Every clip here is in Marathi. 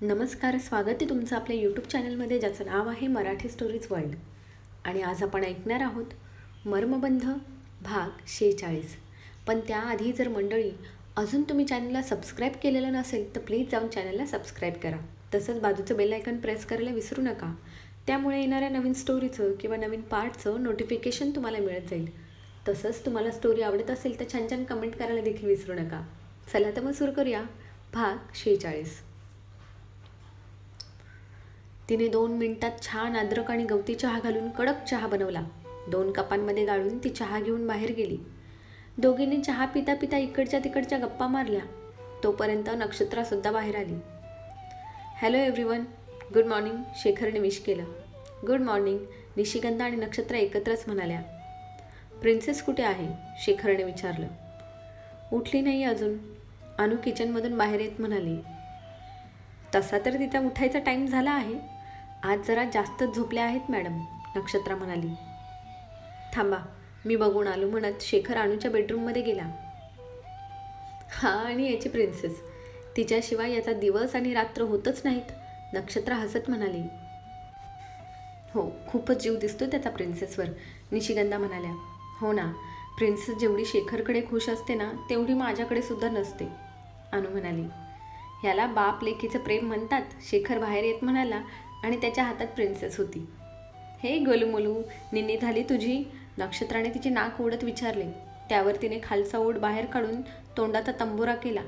नमस्कार, स्वागत आहे तुमचं आपल्या यूट्यूब चॅनलमध्ये, ज्याचं नाव आहे मराठी स्टोरीज वर्ल्ड. आणि आज आपण ऐकणार आहोत मर्मबंध भाग 46. पण त्याआधी जर मंडळी अजून तुम्ही चॅनलला सबस्क्राईब केलेलं नसेल तर प्लीज जाऊन चॅनलला सबस्क्राईब करा. तसंच बाजूचं बेल आयकॉन प्रेस करायला विसरू नका. त्यामुळे येणाऱ्या नवीन स्टोरीचं किंवा नवीन पार्टचं नोटिफिकेशन तुम्हाला मिळत जाईल. तसंच तुम्हाला स्टोरी आवडत असेल तर छान छान कमेंट करायला देखील विसरू नका. चला तर मग सुरू करूया भाग 46. तिने 2 मिनिटात छान अद्रक आणि गवती चहा घालून कडक चहा बनवला. 2 कपांमध्ये गाळून ती चहा घेऊन बाहेर गेली. दोघींनी चहा पिता पिता इकडच्या तिकडच्या गप्पा मारल्या. तोपर्यंत नक्षत्रासुद्धा बाहेर आली. हॅलो एव्हरीवन, गुड मॉर्निंग, शेखरने विश केलं. गुड मॉर्निंग, निशिगंधा आणि नक्षत्र एकत्रच म्हणाल्या. प्रिन्सेस कुठे आहे, शेखरने विचारलं. उठली नाही अजून, अनु किचनमधून बाहेर येत म्हणाली. तसा तर तिचा उठायचा टाईम झाला आहे. आज जरा जास्तच झोपल्या आहेत मॅडम, नक्षत्रा म्हणाली. थांबा, मी बघून आलो म्हणत शेखर अनुच्या बेडरूममध्ये गेला. हा आणि याची प्रिन्सेस, तिच्याशिवाय याचा दिवस आणि रात्र होतच नाहीत, नक्षत्रा हसत म्हणाली. हो, खूपच जीव दिसतो त्याचा प्रिन्सेसवर, निशिगंधा म्हणाल्या. हो ना, प्रिन्सेस जेवढी शेखरकडे खुश असते ना तेवढी माझ्याकडे सुद्धा नसते, अनु म्हणाली. ह्याला बाप लेकीचं प्रेम म्हणतात, शेखर बाहेर येत म्हणाला आणि त्याच्या हातात प्रिन्सेस होती. हे गोलूमोलू, निन्नी झाली तुझी, नक्षत्राने तिचे नाक ओढत विचारले. त्यावर तिने खालचा ओढ बाहेर काढून तोंडाचा तंबोरा केला.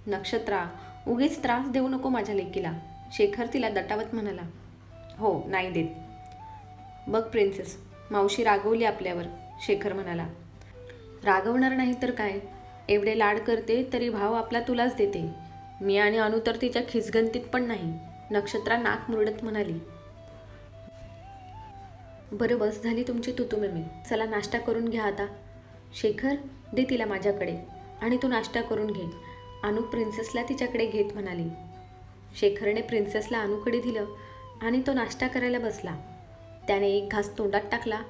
नक्षत्रा, उगीच त्रास देऊ नको माझ्या लेकीला, शेखर तिला दटावत म्हणाला. हो, नाही देत. बघ प्रिन्सेस, मावशी रागवली आपल्यावर, शेखर म्हणाला. रागवणार नाही तर काय, एवढे लाड करते तरी भाव आपला तुलाच देते. मी आणि अनु तर तिच्या खिसगंतीत पण नाही, नक्षत्रा नाक मुरडत म्हणाली. बरं, बस झाली तुमची तुतुमेमे, चला नाश्ता करून घ्या आता. शेखर, दे तिला माझ्याकडे आणि तू नाश्ता करून घे, अनु प्रिन्सेसला तिच्याकडे घेत म्हणाली. शेखरने प्रिन्सेसला अनुकडे दिलं आणि तो नाश्ता करायला बसला. त्याने एक घास तोंडात टाकला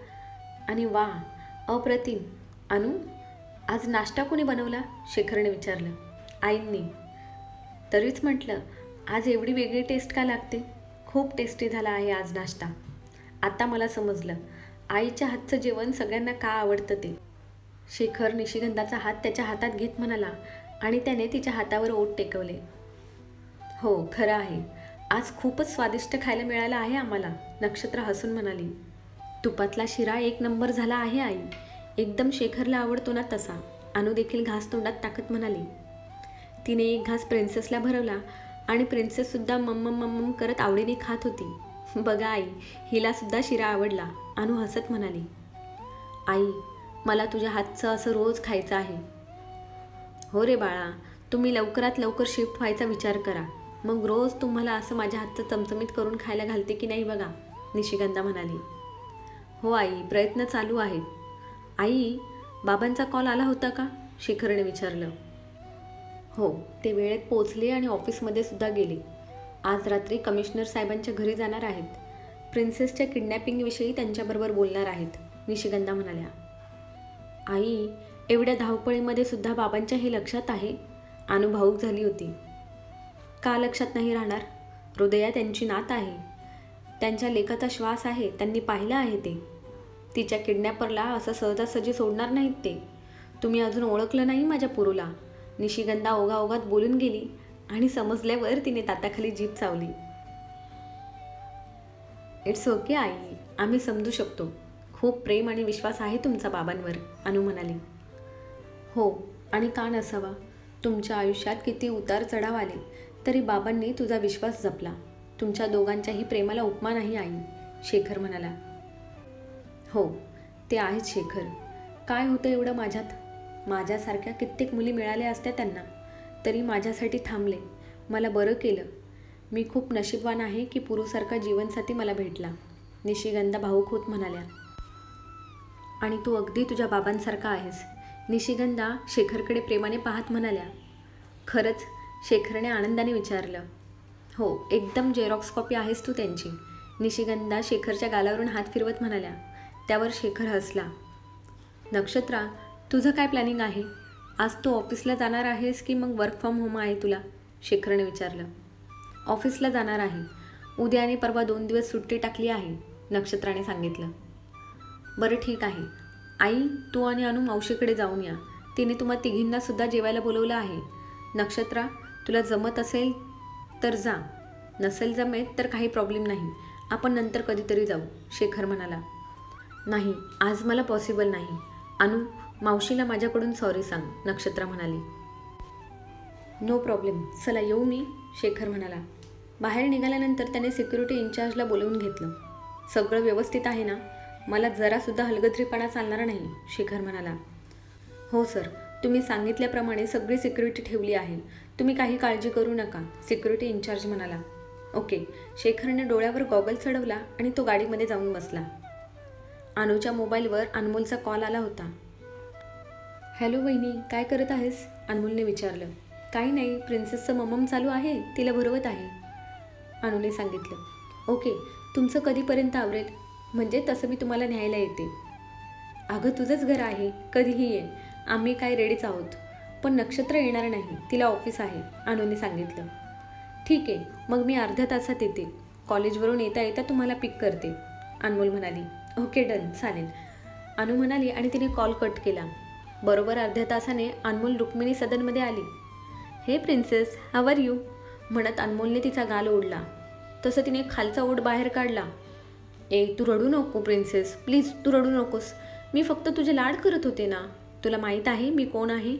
आणि वा, अप्रतिम. अनु, आज नाश्ता कोणी बनवला, शेखरने विचारलं. आईंनी. तरीच म्हटलं, आज एवढी वेगळी टेस्ट का लागते. खूप टेस्टी झाला आहे आज नाश्ता. आता मला समजलं आईच्या हातचं जेवण सगळ्यांना का आवडतं ते. शेखर निशिगंधाचा हात त्याच्या हातात घेत म्हणाला आणि त्याने तिच्या हातावर ओठ टेकवले. हो, खरं आहे, आज खूपच स्वादिष्ट खायला मिळालं आहे आम्हाला, नक्षत्र हसून म्हणाली. तुपातला शिरा 1 नंबर झाला आहे आई, एकदम शेखरला आवडतो ना तसा, अनु देखील घास तोंडात टाकत म्हणाली. तिने एक घास प्रिन्सेसला भरवला आणि प्रिन्सेससुद्धा मम्मम मम्मम करत आवडीने खात होती. बघा आई, हिलासुद्धा शिरा आवडला, अनु हसत म्हणाली. आई, मला तुझ्या हातचं असं रोज खायचं आहे. हो रे बाळा, तुम्ही लवकरात लवकर शिफ्ट व्हायचा विचार करा, मग रोज तुम्हाला असं माझ्या हातचं चमचमीत करून खायला घालते की नाही बघा, निशिगंधा म्हणाली. हो आई, प्रयत्न चालू आहेत. आई, बाबांचा कॉल आला होता का, शेखरने विचारलं. हो, ते वेळेत पोचले आणि ऑफिसमध्ये सुद्धा गेले. आज रात्री कमिशनर साहेबांच्या घरी जाणार आहेत. प्रिन्सेसच्या किडनॅपिंगविषयी त्यांच्याबरोबर बोलणार आहेत, निशिगंधा म्हणाल्या. आई, एवढ्या धावपळीमध्ये सुद्धा बाबांच्या हे लक्षात आहे, अनु भावूक झाली होती. का लक्षात नाही राहणार, हृदया त्यांची नात आहे, त्यांच्या लेकाचा श्वास आहे, त्यांनी पाहिलं आहे ते. तिच्या किडनॅपरला असं सहजासहजी सोडणार नाहीत ते. तुम्ही अजून ओळखलं नाही माझ्या पुरूला, निशिगंधा ओघाओघात बोलून गेली आणि समजल्यावर तिने दाताखाली जीभ चावली. इट्स ओके आई, आम्ही समजू शकतो. खूप प्रेम आणि विश्वास आहे तुमचा बाबांवर, अनु म्हणाली. हो, आणि का नसावा, तुमच्या आयुष्यात किती उतार चढाव आले तरी बाबांनी तुझा विश्वास जपला. तुमच्या दोघांच्याही प्रेमाला उपमा नाही आई, शेखर म्हणाला. हो, ते आहेच शेखर. काय होतं एवढं माझ्यात, माझ्यासारख्या कित्येक मुली मिळाल्या असत्या त्यांना, तरी माझ्यासाठी थांबले, मला बरं केलं. मी खूप नशीबवान आहे की पुरूसारखा जीवनसाथी मला भेटला, निशिगंधा भावूक होत म्हणाल्या. आणि तू अगदी तुझ्या बाबांसारखा आहेस, निशिगंधा शेखरकडे प्रेमाने पाहत म्हणाल्या. खरंच, शेखरने आनंदाने विचारलं. हो, एकदम जेरॉक्स कॉपी आहेस तू त्यांची, निशिगंधा शेखरच्या गालावरून हात फिरवत म्हणाल्या. त्यावर शेखर हसला. नक्षत्रा, तुझं काय प्लॅनिंग आहे, आज तू ऑफिसला जाणार आहेस की मग वर्क फ्रॉम होम आहे तुला, शेखरने विचारलं. ऑफिसला जाणार आहे. उद्या आणि परवा 2 दिवस सुट्टी टाकली आहे, नक्षत्राने सांगितलं. बरं ठीक आहे. आई, तू आणि अनु मावशीकडे जाऊन या. तिने तुम्हा तिघींनासुद्धा जेवायला बोलवलं आहे. नक्षत्रा, तुला जमत असेल तर जा. नसेल जमेत तर काही प्रॉब्लेम नाही. आपण नंतर कधीतरी जाऊ, शेखर म्हणाला. नाही, आज मला पॉसिबल नाही. अनु, मावशीला माझ्याकडून सॉरी सांग, नक्षत्रा म्हणाली. No problem. चला येऊ मी, शेखर म्हणाला. बाहेर निघाल्यानंतर त्याने सिक्युरिटी इन्चार्जला बोलवून घेतलं. सगळं व्यवस्थित आहे ना? मला जरासुद्धा हलगर्जीपणा चालणार नाही, शेखर म्हणाला. हो सर, तुम्ही सांगितल्याप्रमाणे सगळी सिक्युरिटी ठेवली आहे. तुम्ही काही काळजी करू नका, सिक्युरिटी इन्चार्ज म्हणाला. ओके. शेखरने डोळ्यावर गॉगल चढवला आणि तो गाडीमध्ये जाऊन बसला. अनुच्या मोबाईलवर अनमोलचा कॉल आला होता. हॅलो वहिनी, काय करत आहेस? अनमोलने विचारलं. काही नाही, प्रिन्सेसचं ममम चालू आहे, तिला भरवत आहे, अनुने सांगितलं. ओके, तुमचं कधीपर्यंत आवरेल? म्हणजे तसं मी तुम्हाला न्यायला येते. अगं तुझंच घर आहे, कधीही ये. आम्ही काय रेडीच आहोत. पण नक्षत्र येणार नाही, तिला ऑफिस आहे, अनुने सांगितलं. ठीक आहे, मग मी अर्ध्या तासात येते. कॉलेजवरून येता येता तुम्हाला पिक करते, अनमोल म्हणाली. ओके डन, चालेल, अनु म्हणाली आणि तिने कॉल कट केला. बरोबर अर्ध्या तासाने अनमोल रुक्मिणी सदनमध्ये आली. हे प्रिन्सेस, हाव आर यू? म्हणत अनमोलने तिचा गाल ओढला. तसं तिने खालचा ओठ बाहेर काढला. ए, तू रडू नको प्रिन्सेस, प्लीज तू रडू नकोस. मी फक्त तुझे लाड करत होते ना. तुला माहीत आहे मी कोण आहे?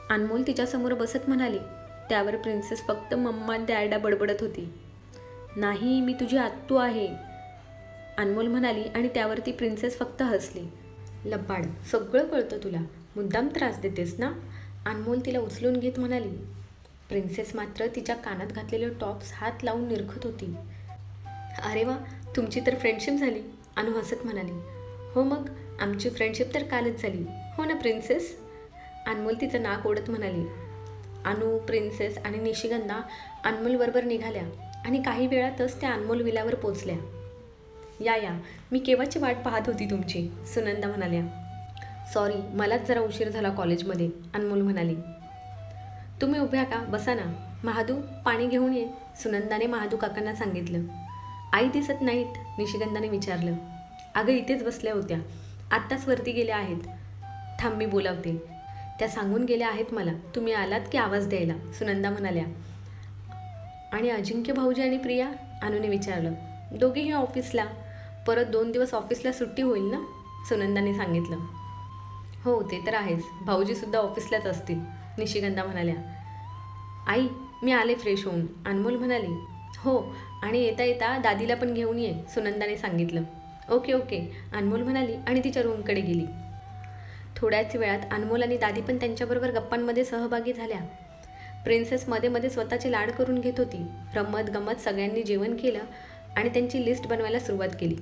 अनमोल तिच्यासमोर बसत म्हणाली. त्यावर प्रिन्सेस फक्त मम्मा डॅडा बडबडत होती. नाही, मी तुझी आत्तू आहे, अनमोल म्हणाली आणि त्यावरती प्रिन्सेस फक्त हसली. लब्बाड, सगळं कळतं तुला, मुद्दाम त्रास देतेस ना, अनमोल तिला उचलून घेत म्हणाली. प्रिन्सेस मात्र तिच्या कानात घातलेले टॉप्स हात लावून निरखत होती. अरे वा, तुमची तर फ्रेंडशिप झाली, अनु हसत म्हणाली. हो मग, आमची फ्रेंडशिप तर कालच झाली, हो ना प्रिन्सेस, अनमोल तिचं नाक ओढत म्हणाली. अनु, प्रिन्सेस आणि निशिगंधा अनमोलबरोबर निघाल्या आणि काही वेळातच त्या अनमोल विलावर पोचल्या. या, मी केव्हाची वाट पाहत होती तुमची, सुनंदा म्हणाल्या. सॉरी, मलाच जरा उशीर झाला कॉलेजमध्ये, अनमोल म्हणाली. तुम्ही उभ्या का? बसा ना. महादू, पाणी घेऊन ये, सुनंदाने महादू काकांना सांगितलं. आई दिसत नाहीत, निशिगंधाने विचारलं. अगं इथेच बसल्या होत्या, आत्ताच वरती गेल्या आहेत. थांब, मी बोलावते. त्या सांगून गेल्या आहेत मला तुम्ही आलात की आवाज द्यायला, सुनंदा म्हणाल्या. आणि अजिंक्य भाऊजी आणि प्रिया, अनुने विचारलं. दोघेही ऑफिसला. परत 2 दिवस ऑफिसला सुट्टी होईल ना, सुनंदाने सांगितलं. हो ते तर आहेच, भाऊजीसुद्धा ऑफिसलाच असतील, निशिगंधा म्हणाल्या. आई, मी आले फ्रेश होऊन, अनमोल म्हणाली. हो, आणि येता येता दादीला पण घेऊन ये, सुनंदाने सांगितलं. ओके, अनमोल म्हणाली आणि तिच्या रूमकडे गेली. थोड्याच वेळात अनमोल आणि दादी पण त्यांच्याबरोबर गप्पांमध्ये सहभागी झाल्या. प्रिन्सेस मध्ये मध्ये स्वतःचे लाड करून घेत होती. रमत गमत सगळ्यांनी जेवण केलं आणि त्यांची लिस्ट बनवायला सुरुवात केली.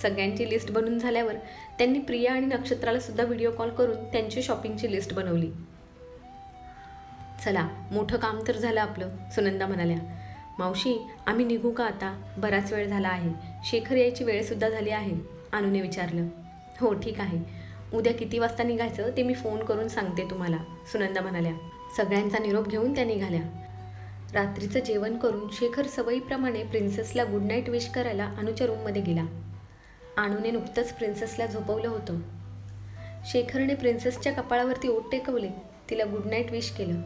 सगळ्यांची लिस्ट बनवून झाल्यावर त्यांनी प्रिया आणि नक्षत्राला सुद्धा व्हिडिओ कॉल करून त्यांची शॉपिंगची लिस्ट बनवली. चला, मोठं काम तर झालं आपलं, सुनंदा म्हणाल्या. मावशी, आम्ही निघू का आता? बराच वेळ झाला आहे, शेखर यायची वेळसुद्धा झाली आहे, अनुने विचारलं. हो ठीक आहे, उद्या किती वाजता निघायचं ते मी फोन करून सांगते तुम्हाला, सुनंदा म्हणाल्या. सगळ्यांचा निरोप घेऊन त्या निघाल्या. रात्रीचं जेवण करून शेखर सवयीप्रमाणे प्रिन्सेसला गुड नाईट विश करायला अनुच्या रूममध्ये गेला. अनुने नुकतंच प्रिन्सेसला झोपवलं होतं. शेखरने प्रिन्सेसच्या कपाळावरती ओठ टेकवले, तिला गुड नाईट विश केलं.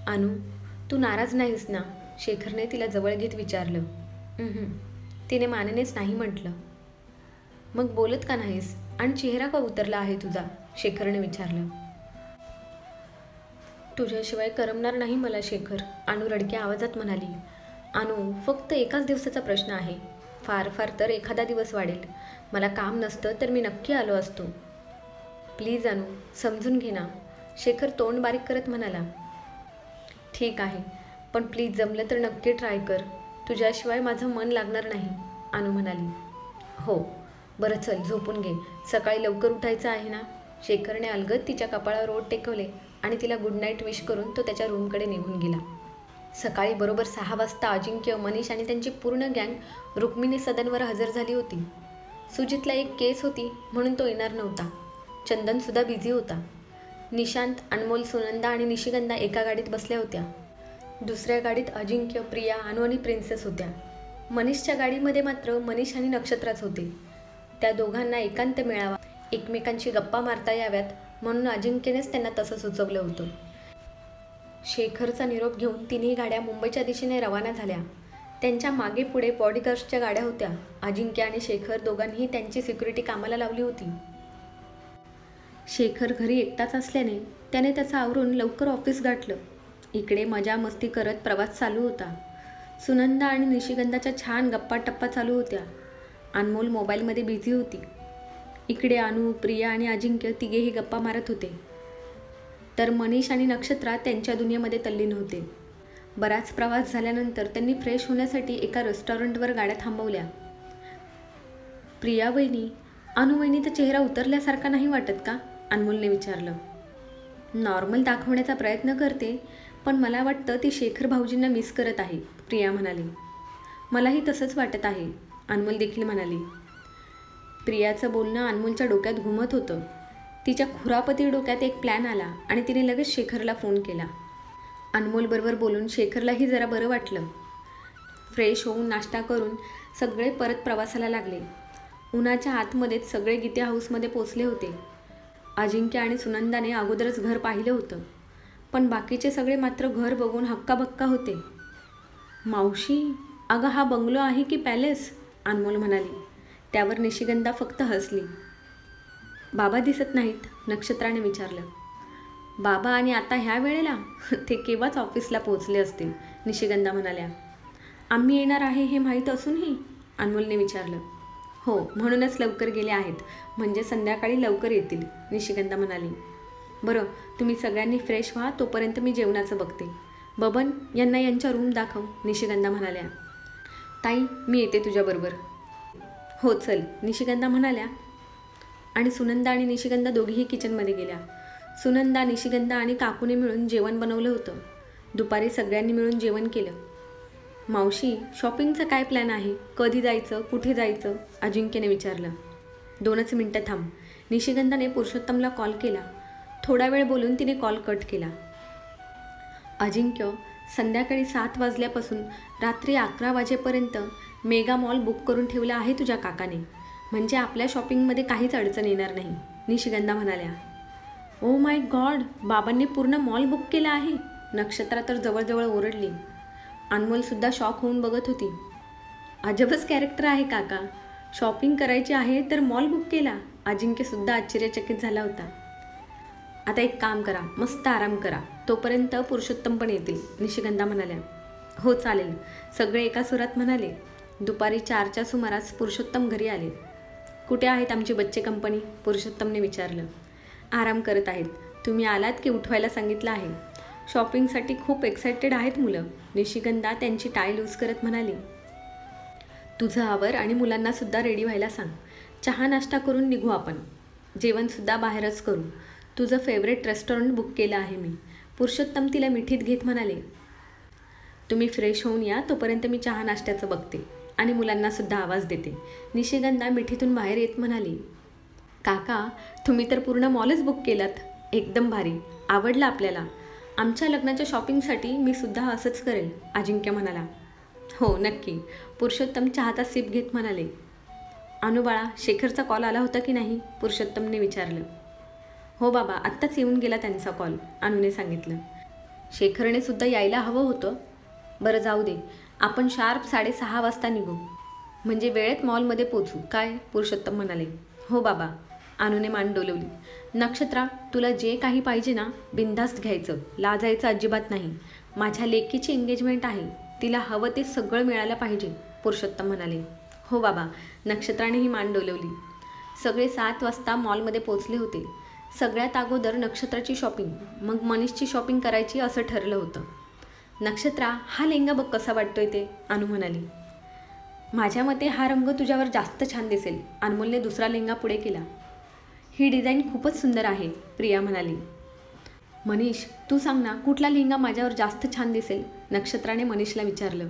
अनु, तू नाराज नाहीस ना, शेखरने तिला जवळ घेत विचारलं. तिने मानेनेच नाही म्हटलं. मग बोलत का नाहीस आणि चेहरा का उतरला आहे तुझा, शेखरने विचारलं. तुझ्याशिवाय करमणार नाही मला शेखर, अनु रडक्या आवाजात म्हणाली. अनु, फक्त एकाच दिवसाचा प्रश्न आहे, फार फार तर एखादा दिवस वाढेल. मला काम नसतं तर मी नक्की आलो असतो. प्लीज अनु, समजून घे ना, शेखर तोंड बारीक करत म्हणाला. ठीक आहे, पण प्लीज जमलं तर नक्की ट्राय कर, तुझ्याशिवाय माझं मन लागणार नाही, अनु म्हणाली. हो बरं, चल झोपून घे, सकाळी लवकर उठायचं आहे ना. शेखरने अलगद तिच्या कपाळावर ओठ टेकवले आणि तिला गुड नाईट विश करून तो त्याच्या रूमकडे निघून गेला. सकाळी बरोबर 6 वाजता अजिंक्य, मनीष आणि त्यांची पूर्ण गँग रुक्मिणी सदनवर हजर झाली होती. सुजितला एक केस होती म्हणून तो येणार नव्हता. चंदनसुद्धा बिझी होता. निशांत, अनमोल, सुनंदा आणि निशिगंधा एका गाडीत बसल्या होत्या. दुसऱ्या गाडीत अजिंक्य, प्रिया, अनु आणि प्रिन्सेस होत्या. मनीषच्या गाडीमध्ये मात्र मनीष आणि नक्षत्राच होते. त्या दोघांना एकांत मिळावा, एकमेकांशी गप्पा मारता याव्यात म्हणून अजिंक्यनेच त्यांना तसं सुचवलं होतं. शेखरचा निरोप घेऊन तिन्ही गाड्या मुंबईच्या दिशेने रवाना झाल्या. त्यांच्या मागे पुढे बॉडीगार्ड्सच्या गाड्या होत्या. अजिंक्य आणि शेखर दोघांनीही त्यांची सिक्युरिटी कामाला लावली होती. शेखर घरी एकटाच असल्याने त्याने त्याचं आवरून लवकर ऑफिस गाठलं. इकडे मजा मस्ती करत प्रवास चालू होता. सुनंदा आणि निशिगंधाच्या छान गप्पा टप्पा चालू होत्या. अनमोल मोबाईलमध्ये बिझी होती. इकडे अनु, प्रिया आणि अजिंक्य तिघेही गप्पा मारत होते. तर मनीष आणि नक्षत्रा त्यांच्या दुनियेमध्ये तल्लीन होते. बराच प्रवास झाल्यानंतर त्यांनी फ्रेश होण्यासाठी एका रेस्टॉरंटवर गाड्या थांबवल्या. प्रिया वहिनी, अनु वहिनीचा चेहरा उतरल्यासारखा नाही वाटत का? अनमोलने विचारलं. नॉर्मल दाखवण्याचा प्रयत्न करते, पण मला वाटतं ती शेखर भाऊजींना मिस करत आहे, प्रिया म्हणाली. मलाही तसंच वाटत आहे, अनमोल देखील म्हणाली. प्रियाचं बोलणं अनमोलच्या डोक्यात घुमत होतं. तिच्या खुरापती डोक्यात एक प्लॅन आला आणि तिने लगेच शेखरला फोन केला. अनमोलबरोबर बोलून शेखरलाही जरा बरं वाटलं. फ्रेश होऊन नाश्ता करून सगळे परत प्रवासाला लागले. उन्हाच्या आतमध्येच सगळे गीते हाऊसमध्ये पोचले होते. अजिंक्य आणि सुनंदाने अगोदरच घर पाहिलं होतं, पण बाकीचे सगळे मात्र घर बघून हक्काबक्का होते. मावशी, अगं हा बंगलो आहे की पॅलेस? अनमोल म्हणाली. त्यावर निशिगंधा फक्त हसली. बाबा दिसत नाहीत? नक्षत्राने विचारलं. बाबा आणि आता ह्या वेळेला? ते केव्हाच ऑफिसला पोहोचले असतील, निशिगंधा म्हणाल्या. आम्ही येणार आहे हे माहीत असूनही? अनमोलने विचारलं. हो, म्हणूनच लवकर गेले आहेत, म्हणजे संध्याकाळी लवकर येतील, निशिगंधा म्हणाली. बरं, तुम्ही सगळ्यांनी फ्रेश व्हा, तोपर्यंत मी जेवणाचं बघते. बबन, यांना यांच्या रूम दाखव, निशिगंधा म्हणाल्या. ताई, मी येते तुझ्याबरोबर. हो चल, निशिगंधा म्हणाल्या. आणि सुनंदा आणि निशिगंधा दोघीही किचनमध्ये गेल्या. सुनंदा, निशिगंधा आणि काकूने मिळून जेवण बनवलं होतं. दुपारी सगळ्यांनी मिळून जेवण केलं. मावशी, शॉपिंगचं काय प्लॅन आहे? कधी जायचं, कुठे जायचं? अजिंक्यने विचारलं. 2 मिनटं थांब. निशिगंधाने पुरुषोत्तमला कॉल केला. थोडा वेळ बोलून तिने कॉल कट केला. अजिंक्य, संध्याकाळी 7 वाजल्यापासून रात्री 11 वाजेपर्यंत मेगा मॉल बुक करून ठेवला आहे तुझ्या काकाने, म्हणजे आपल्या शॉपिंगमध्ये काहीच अडचण येणार नाही, निशिगंधा म्हणाल्या. ओ माय गॉड, बाबांनी पूर्ण मॉल बुक केला आहे? नक्षत्रा तर जवळजवळ ओरडली. अनमोलसुद्धा शॉक होऊन बघत होती. अजबच कॅरेक्टर आहे काका, शॉपिंग करायची आहे तर मॉल बुक केला. अजिंक्यसुद्धा आश्चर्यचकित झाला होता. आता एक काम करा, मस्त आराम करा, तोपर्यंत पुरुषोत्तम पण येतील, निशिगंधा म्हणाल्या. हो चालेल, सगळे एका सुरात म्हणाले. दुपारी 4च्या सुमारास पुरुषोत्तम घरी आले. कुठे आहेत आमची बच्चे कंपनी? पुरुषोत्तमने विचारलं. आराम करत आहेत. तुम्ही आलात की उठवायला सांगितलं आहे. शॉपिंगसाठी खूप एक्सायटेड आहेत मुलं, निशिगंधा त्यांची टाय लूज करत म्हणाली. तुझं आवर आणि मुलांनासुद्धा रेडी व्हायला सांग. चहा नाश्ता करून निघू आपण. जेवणसुद्धा बाहेरच करू. तुझं फेवरेट रेस्टॉरंट बुक केलं आहे मी, पुरुषोत्तम तिला मिठीत घेत म्हणाले. तुम्ही फ्रेश होऊन या, तोपर्यंत मी चहा नाश्त्याचं बघते आणि मुलांनासुद्धा आवाज देते, निशिगंधा मिठीतून बाहेर येत म्हणाली. काका, तुम्ही तर पूर्ण मॉलच बुक केलात. एकदम भारी, आवडलं आपल्याला. आमच्या लग्नाच्या शॉपिंगसाठी मी सुद्धा असंच करेल, अजिंक्य म्हणाला. हो नक्की, पुरुषोत्तम चहाचा सिप घेत म्हणाले. अनुबाळा, शेखरचा कॉल आला होता की नाही? पुरुषोत्तमने विचारलं. हो बाबा, आत्ताच येऊन गेला त्यांचा कॉल, अनुने सांगितलं. शेखरने सुद्धा यायला हवं होतं. बरं जाऊ दे, आपण शार्प 6:30 वाजता निघू, म्हणजे वेळेत मॉलमध्ये पोचू, काय? पुरुषोत्तम म्हणाले. हो बाबा, अनुने मान डोलवली. नक्षत्रा, तुला जे काही पाहिजे ना, बिनधास्त घ्यायचं, लाजायचं अजिबात नाही. माझ्या लेकीची एंगेजमेंट आहे, तिला हवं ते सगळं मिळालं पाहिजे, पुरुषोत्तम म्हणाले. हो बाबा, नक्षत्रानेही मान डोलवली. सगळे 7 वाजता मॉलमध्ये पोचले होते. सगळ्यात अगोदर नक्षत्राची शॉपिंग, मग मनीषची शॉपिंग करायची असं ठरलं होतं. नक्षत्रा, हा लेंगा बघ कसा वाटतोय ते, अनु म्हणाली. माझ्या मते हा रंग तुझ्यावर जास्त छान दिसेल, अनमोलने दुसरा लेंगा पुढे केला. ही डिझाईन खूपच सुंदर आहे, प्रिया म्हणाली. मनीष, तू सांग ना, कुठला लेंगा माझ्यावर जास्त छान दिसेल, नक्षत्राने मनीषला विचारलं.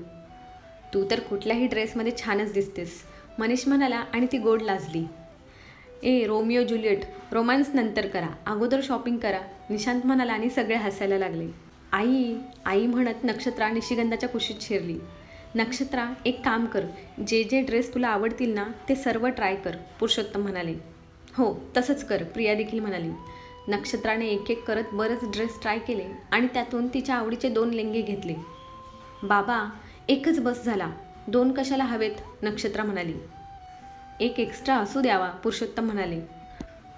तू तर कुठल्याही ड्रेसमध्ये छानच दिसतेस, मनीष म्हणाला आणि ती गोड लाजली. रोमिओ ज्युलियट, रोमान्स नंतर करा, अगोदर शॉपिंग करा, निशांत म्हणाला आणि सगळे हसायला लागले. आई आई म्हणत नक्षत्रा निशिगंधाच्या कुशीत शिरली. नक्षत्रा, एक काम कर, जे जे ड्रेस तुला आवडतील ना ते सर्व ट्राय कर, पुरुषोत्तम म्हणाले. हो तसंच कर, प्रिया देखील म्हणाली. नक्षत्राने एक एक करत बरेच ड्रेस ट्राय केले आणि त्यातून तिच्या आवडीचे 2 लेंगे घेतले. बाबा, एकच बस झाला, 2 कशाला हवेत, नक्षत्रा म्हणाली. एक एक्स्ट्रा असू द्यावा, पुरुषोत्तम म्हणाले.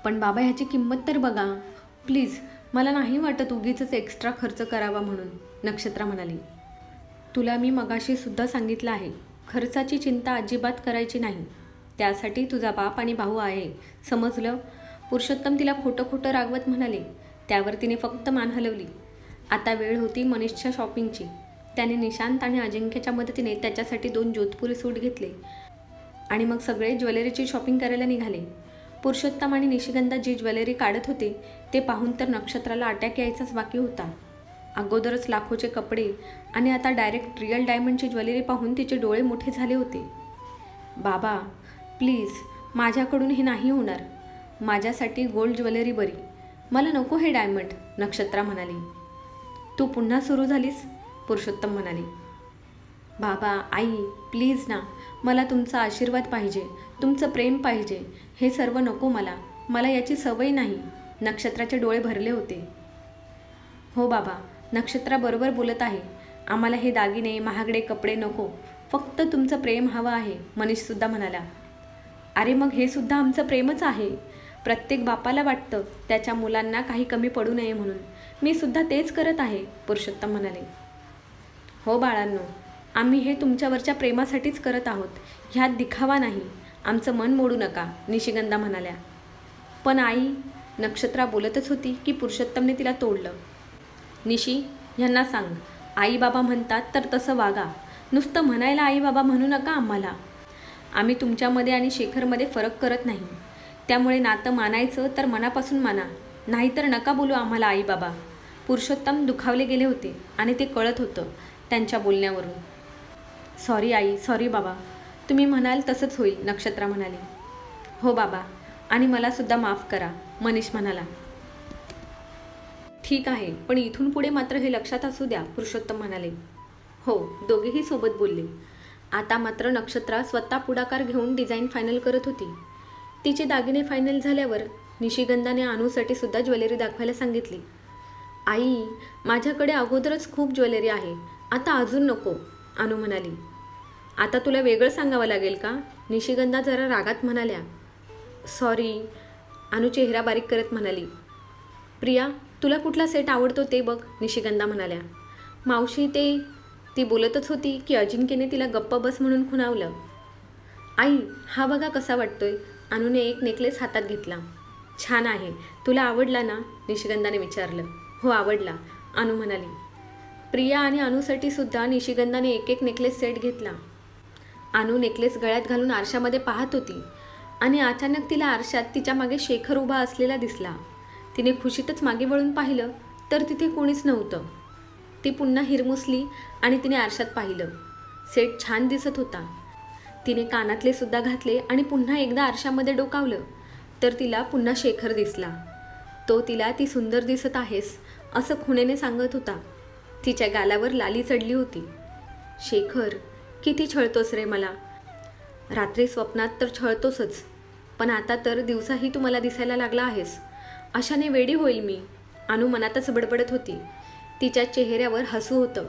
पण बाबा ह्याची किंमत तर बघा, प्लीज, मला नाही वाटत उगीच एक्स्ट्रा खर्च करावा म्हणून, नक्षत्रा म्हणाली. तुला मी मगाशी सुद्धा सांगितलं आहे, खर्चाची चिंता अजिबात करायची नाही. त्यासाठी तुझा बाप आणि भाऊ आहे, समजलं, पुरुषोत्तम तिला खोटं खोटं रागवत म्हणाले. त्यावर तिने फक्त मान हलवली. आता वेळ होती मनीषच्या शॉपिंगची. त्याने निशांत आणि अजिंक्यच्या मदतीने त्याच्यासाठी 2 जोधपुरी सूट घेतले आणि मग सगळे ज्वेलरीची शॉपिंग करायला निघाले. पुरुषोत्तम आणि निशिगंधा जी ज्वेलरी काढत होते ते पाहून तर नक्षत्राला अटॅक यायचाच बाकी होता. अगोदरच लाखोचे कपडे आणि आता डायरेक्ट रिअल डायमंडची ज्वेलरी पाहून तिचे डोळे मोठे झाले होते. बाबा प्लीज, माझ्याकडून हे नाही होणार, माझ्यासाठी गोल्ड ज्वेलरी बरी, मला नको हे डायमंड, नक्षत्रा म्हणाली. तू पुन्हा सुरू झालीस, पुरुषोत्तम म्हणाले. बाबा, आई, प्लीज ना, मला तुमचा आशीर्वाद पाहिजे, तुमचं प्रेम पाहिजे, हे सर्व नको मला याची सवय नाही, नक्षत्राचे डोळे भरले होते. हो बाबा, नक्षत्रा बरोबर बोलत आहे, आम्हाला हे दागिने महागडे कपडे नको, फक्त तुमचं प्रेम हवं आहे, मनीषसुद्धा म्हणाला. अरे मग हे सुद्धा आमचं प्रेमच आहे, प्रत्येक बापाला वाटतं त्याच्या मुलांना काही कमी पडू नये म्हणून, मी सुद्धा तेच करत आहे, पुरुषोत्तम म्हणाले. हो बाळांनो, आम्ही हे तुमच्यावरच्या प्रेमासाठीच करत आहोत, ह्यात दिखावा नाही, आमचं मन मोडू नका, निशिगंधा म्हणाल्या. पण आई, नक्षत्रा बोलतच होती की पुरुषोत्तमने तिला तोडलं. निशी, ह्यांना सांग, आई बाबा म्हणतात तर तसं वागा, नुसतं म्हणायला आई बाबा म्हणू नका आम्हाला. आम्ही तुमच्यामध्ये आणि शेखरमध्ये फरक करत नाही, त्यामुळे नातं मानायचं तर मनापासून माना, नाहीतर नका बोलू आम्हाला आई बाबा. पुरुषोत्तम दुखावले गेले होते आणि ते कळत होतं त्यांच्या बोलण्यावरून. सॉरी आई, सॉरी बाबा, तुम्ही म्हणाल तसंच होईल, नक्षत्रा म्हणाली. हो बाबा, आणि मलासुद्धा माफ करा, मनीष म्हणाला. ठीक आहे, पण इथून पुढे मात्र हे लक्षात असू द्या, पुरुषोत्तम म्हणाले. हो, दोघेही सोबत बोलले. आता मात्र नक्षत्रा स्वतः पुढाकार घेऊन डिझाईन फायनल करत होती. तिचे दागिने फायनल झाल्यावर निशिगंधाने अनूसाठी सुद्धा ज्वेलरी दाखवायला सांगितली. आई, माझ्याकडे अगोदरच खूप ज्वेलरी आहे, आता अजून नको, अनु म्हणाली. आता तुला वेगळं सांगावं लागेल का, निशिगंधा जरा रागात म्हणाल्या. सॉरी, अनु चेहरा बारीक करत म्हणाली. प्रिया, तुला कुठला सेट आवडतो ते बघ, निशिगंधा म्हणाल्या. मावशी, ती बोलतच होती की अजिंक्यने तिला गप्प बस म्हणून खुणावलं. आई, हा बघा कसा वाटतोय, अनुने एक नेकलेस हातात घेतला. छान आहे, तुला आवडला ना, निशिगंधाने विचारलं. हो आवडला, अनु म्हणाली. प्रिया आणि अनुसाठी सुद्धा निशिगंधाने एक एक नेकलेस सेट घेतला. अनु नेकलेस गळ्यात घालून आरशामध्ये पाहत होती आणि अचानक तिला आरशात तिच्या मागे शेखर उभा असलेला दिसला. तिने खुशीतच मागे वळून पाहिलं तर तिथे कोणीच नव्हतं. ती पुन्हा हिरमुसली आणि तिने आरशात पाहिलं. सेट छान दिसत होता. तिने कानातले सुद्धा घातले आणि पुन्हा एकदा आरशामध्ये डोकावलं तर तिला पुन्हा शेखर दिसला. तो तिला ती सुंदर दिसत आहेस असं खुणेने सांगत होता. तिच्या गालावर लाली चढली होती. शेखर, किती छळतोस रे मला. रात्री स्वप्नात तर छळतोसच, पण आता तर दिवसाही तू मला दिसायला लागला आहेस. अशाने वेडी होईल मी, अनु मनातच बडबडत होती. तिच्या चेहऱ्यावर हसू होतं.